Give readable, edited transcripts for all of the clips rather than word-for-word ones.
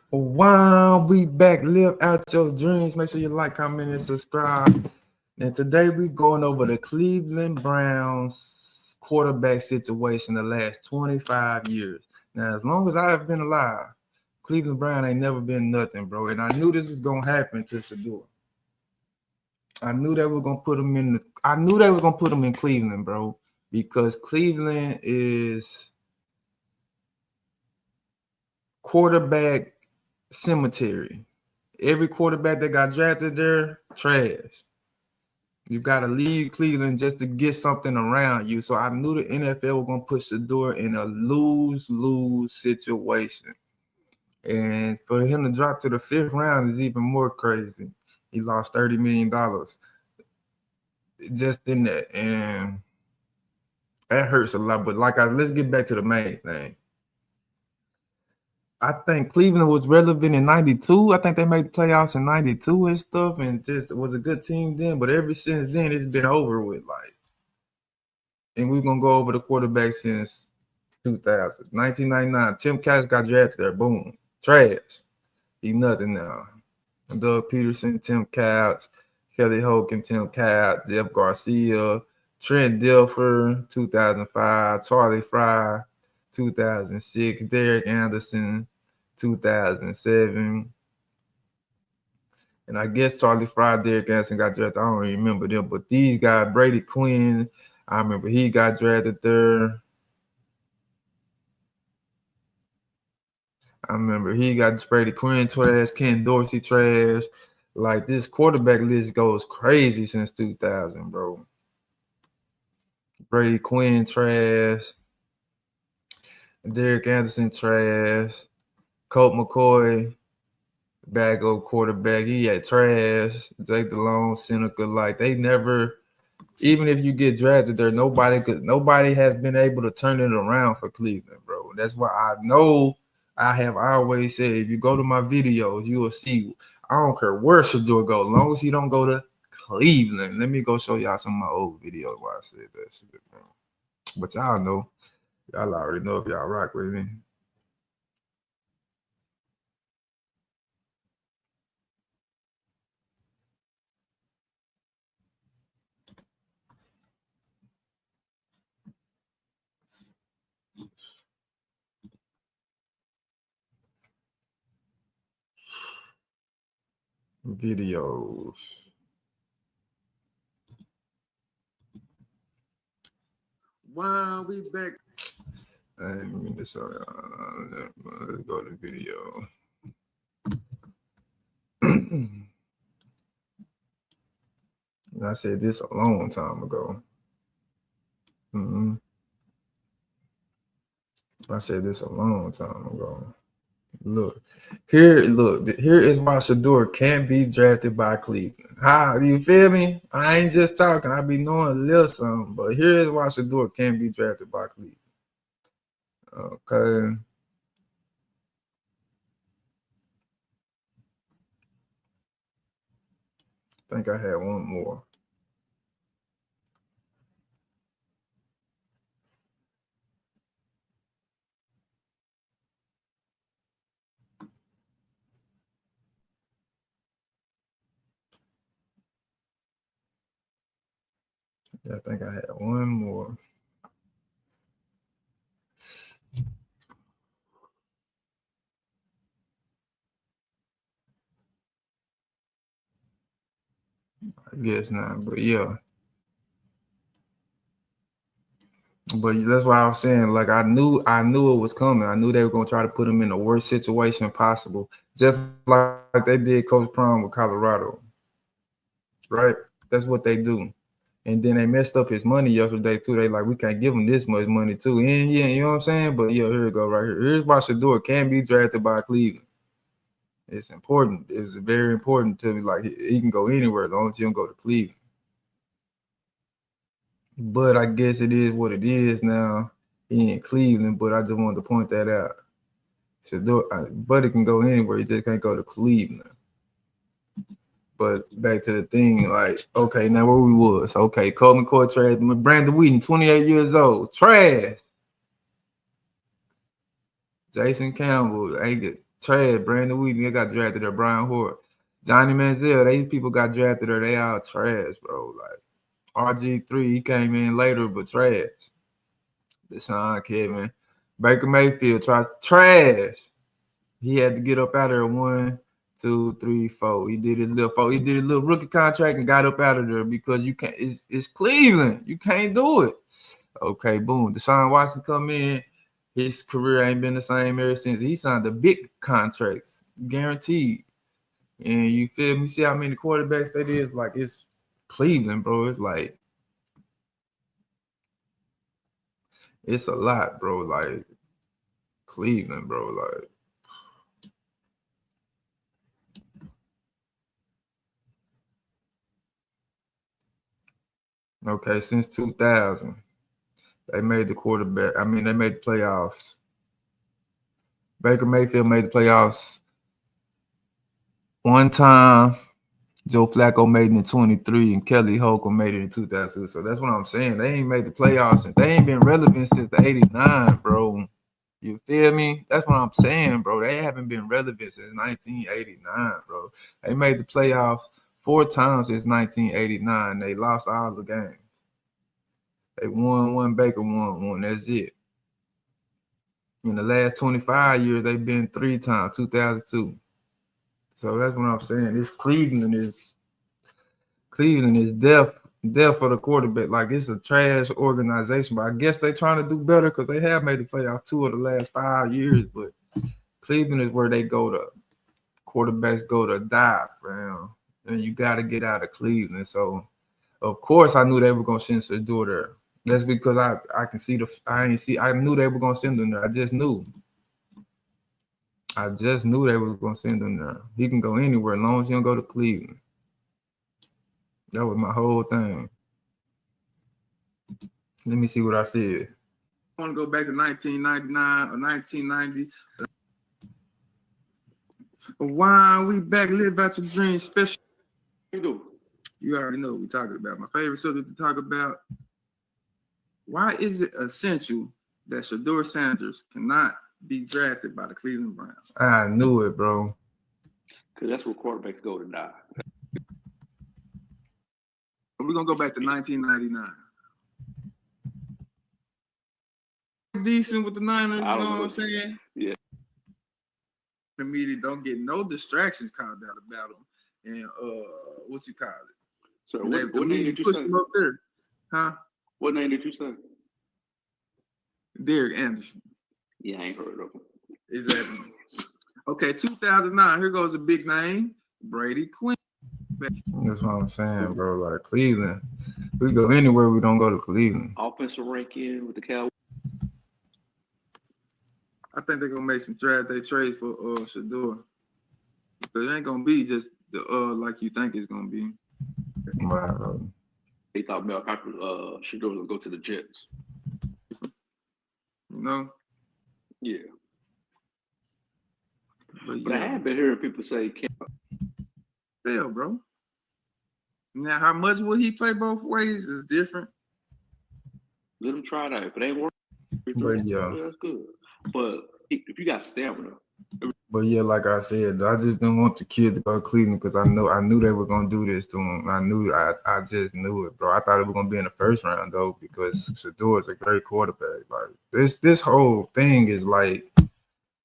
Wow, we back. Live out your dreams. Make sure you like, comment, and subscribe. And today we going over the Cleveland Browns quarterback situation the last 25 years. Now, as long as I have been alive, Cleveland Brown ain't never been nothing, bro. And I knew this was gonna happen to Shador. I knew they were gonna put him in the. I knew they were gonna put him in Cleveland, bro, because Cleveland is quarterback cemetery. Every quarterback that got drafted there, trash. You got to leave Cleveland just to get something around you. So I knew the NFL was going to push the door in a lose-lose situation. And for him to drop to the fifth round is even more crazy. He lost $30 million just in that. And that hurts a lot. But let's get back to the main thing. I think Cleveland was relevant in 92. I think they made the playoffs in 92 and stuff, and just was a good team then. But ever since then, it's been over with. And we're going to go over the quarterback since 2000. 1999, Tim Couch got drafted there. Boom. Trash. He nothing now. Doug Peterson, Tim Couch, Kelly Hogan, Tim Couch, Jeff Garcia, Trent Dilfer, 2005, Charlie Fry, 2006, Derek Anderson, 2007. And I guess Charlie Fry, Derek Anderson got drafted. I don't remember them, but these guys, Brady Quinn, I remember he got drafted there. I remember he got Brady Quinn trash, Ken Dorsey trash. Like, this quarterback list goes crazy since 2000, bro. Brady Quinn trash. Derek Anderson trash. Colt McCoy, backup quarterback. He had trash. Jake Delhomme, Seneca. Like, they never, even if you get drafted there, nobody has been able to turn it around for Cleveland, bro. That's why I know I have always said, if you go to my videos, you will see. I don't care where Shador go, as long as he don't go to Cleveland. Let me go show y'all some of my old videos where I said that shit, bro. But y'all know, y'all already know if y'all rock with me. Videos. Wow, we back. I didn't mean to show y'all. Let's go to video. I said this a long time ago. I said this a long time ago. Look, here is why Shador can't be drafted by Cleveland. How you feel me? I ain't just talking. I be knowing a little something, but here is why Shador can't be drafted by Cleveland. Okay. I think I had one more. Yeah, I think I had one more. I guess not, but yeah. But that's why I was saying, like, I knew it was coming. I knew they were gonna try to put him in the worst situation possible, just like they did Coach Prime with Colorado. Right? That's what they do. And then they messed up his money yesterday too. They like, we can't give him this much money too. And yeah, you know what I'm saying? But yeah, here we go right here. Here's why Shador can be drafted by Cleveland. It's important. It's very important to me. Like, he can go anywhere as long as he don't go to Cleveland. But I guess it is what it is now. He in Cleveland, but I just wanted to point that out. Shador, but it can go anywhere. He just can't go to Cleveland. But back to the thing, like, okay, now where we was. Okay, Coleman Court trash. Brandon Wheaton, 28 years old. Trash. Jason Campbell, Trash. Brandon Wheaton, they got drafted there. Brian Hoare. Johnny Manziel, these people got drafted there. They all trash, bro. Like RG3, he came in later, but trash. Deshaun Kevin. Baker Mayfield, trash. He had to get up out of there 1, 2, 3, 4. He did his little rookie contract and got up out of there because you can't. It's Cleveland. You can't do it. Okay, boom. Deshaun Watson come in. His career ain't been the same ever since. He signed the big contracts, guaranteed. And you feel me? See how many quarterbacks that is? Like it's Cleveland, bro. It's like it's a lot, bro. Like Cleveland, bro. Like. Okay, since 2000, they made the quarterback. I mean, they made the playoffs. Baker Mayfield made the playoffs one time. Joe Flacco made it in 23, and Kelly Holcomb made it in 2002. So that's what I'm saying. They ain't made the playoffs, and they ain't been relevant since the '89, bro. You feel me? That's what I'm saying, bro. They haven't been relevant since 1989, bro. They made the playoffs 4 times since 1989. They lost all the games. They won one, Baker won one. That's it. In the last 25 years, they've been 3 times, 2002. So that's what I'm saying. This Cleveland is death for the quarterback. Like it's a trash organization, but I guess they're trying to do better because they have made the playoffs 2 of the last 5 years. But Cleveland is where they go to quarterbacks go to die, man. And you got to get out of Cleveland. So of course I knew they were gonna send Shedeur there. That's because I can see I knew they were gonna send him there. I just knew they were gonna send him there. He can go anywhere as long as he don't go to Cleveland. That was my whole thing. Let me see what I said. I want to go back to 1999 or 1990. Why we back? Live out your dreams. Special. You already know what we're talking about. My favorite subject to talk about. Why is it essential that Shedeur Sanders cannot be drafted by the Cleveland Browns? I knew it, bro. Because that's where quarterbacks go to die. We're going to go back to 1999. Decent with the Niners, you know what I'm saying? Yeah. The media don't get no distractions called out about them. And what you call it? So what name did you say? Up there. Huh? What name did you say? Derek Anderson. Yeah, I ain't heard of him. Exactly. Okay, 2009. Here goes a big name, Brady Quinn. That's what I'm saying, bro. Like Cleveland, we go anywhere. We don't go to Cleveland. Offensive ranking with the Cowboys. I think they're gonna make some draft day trades for Shedeur. Because it ain't gonna be just the like you think it's gonna be. Wow. They thought Mel Kiper Shedeur was gonna go to the Jets. You know? Yeah. But I have been hearing people say fail, bro. Now, how much will he play both ways is different. Let him try it out. If it ain't working, that's good. But if you got stamina. But yeah, like I said, I just didn't want the kid to go to Cleveland because I knew they were gonna do this to him. I just knew it, bro. I thought it was gonna be in the first round though, because Shedeur is a great quarterback. Like this whole thing is like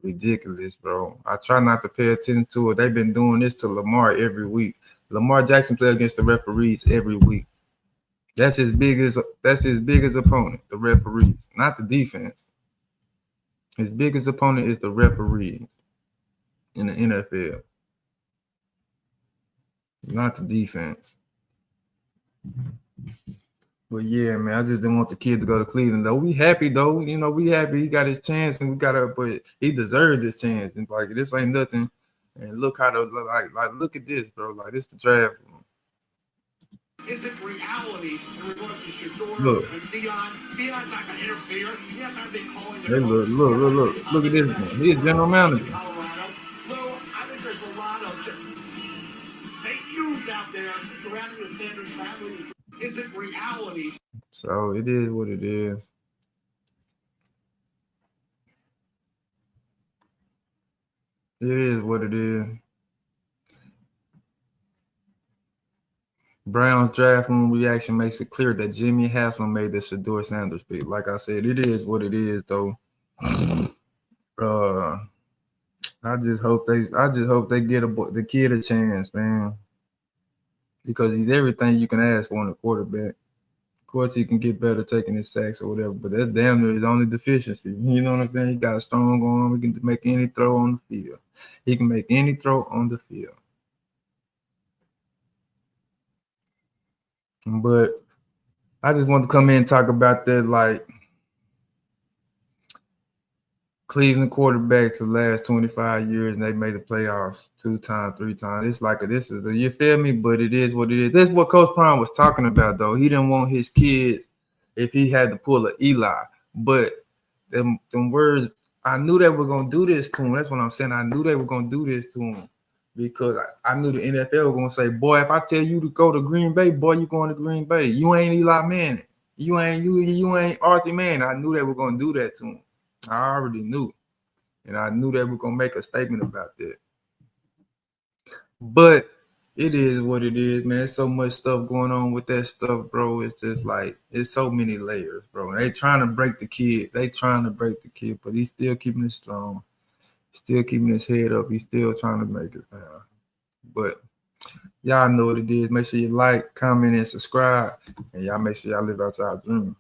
ridiculous, bro. I try not to pay attention to it. They've been doing this to Lamar every week. Lamar Jackson play against the referees every week. That's his biggest opponent, the referees, not the defense. His biggest opponent is the referee in the NFL, not the defense. But yeah, man, I just didn't want the kid to go to Cleveland though. We happy though, you know, we happy he got his chance and but he deserved this chance. And like this ain't nothing. And look how like look at this, bro. Like this the draft. Is it reality in regards to Shedeur and Deion? Deion's not going to interfere. He has not been calling the look at this one. He's general manager. Colorado. Lou, I think there's a lot of fake news out there surrounding the Sanders family. Is it reality? So it is what it is. It is what it is. Brown's draft room reaction makes it clear that Jimmy Haslam made the Shedeur Sanders pick. Like I said, it is what it is, though. I just hope they get the kid a chance, man, because he's everything you can ask for in a quarterback. Of course, he can get better taking his sacks or whatever, but that's damn near his only deficiency. You know what I'm saying? He got a strong arm. He can make any throw on the field. He can make any throw on the field. But I just want to come in and talk about that, like, Cleveland quarterbacks the last 25 years, and they made the playoffs 2 times, 3 times. It's like you feel me? But it is what it is. That's what Coach Prime was talking about, though. He didn't want his kids if he had to pull an Eli. But them words, I knew they were gonna do this to him. That's what I'm saying. I knew they were gonna do this to him because I knew the NFL was gonna say, "Boy, if I tell you to go to Green Bay, boy, you going to Green Bay. You ain't Eli Manning. You ain't Archie Manning." I knew they were gonna do that to him. I already knew. And I knew they were going to make a statement about that. But it is what it is, man. There's so much stuff going on with that stuff, bro. It's just like, it's so many layers, bro. They trying to break the kid. But he's still keeping it strong. Still keeping his head up. He's still trying to make it, man. But y'all know what it is. Make sure you like, comment, and subscribe. And y'all make sure y'all live out y'all dream.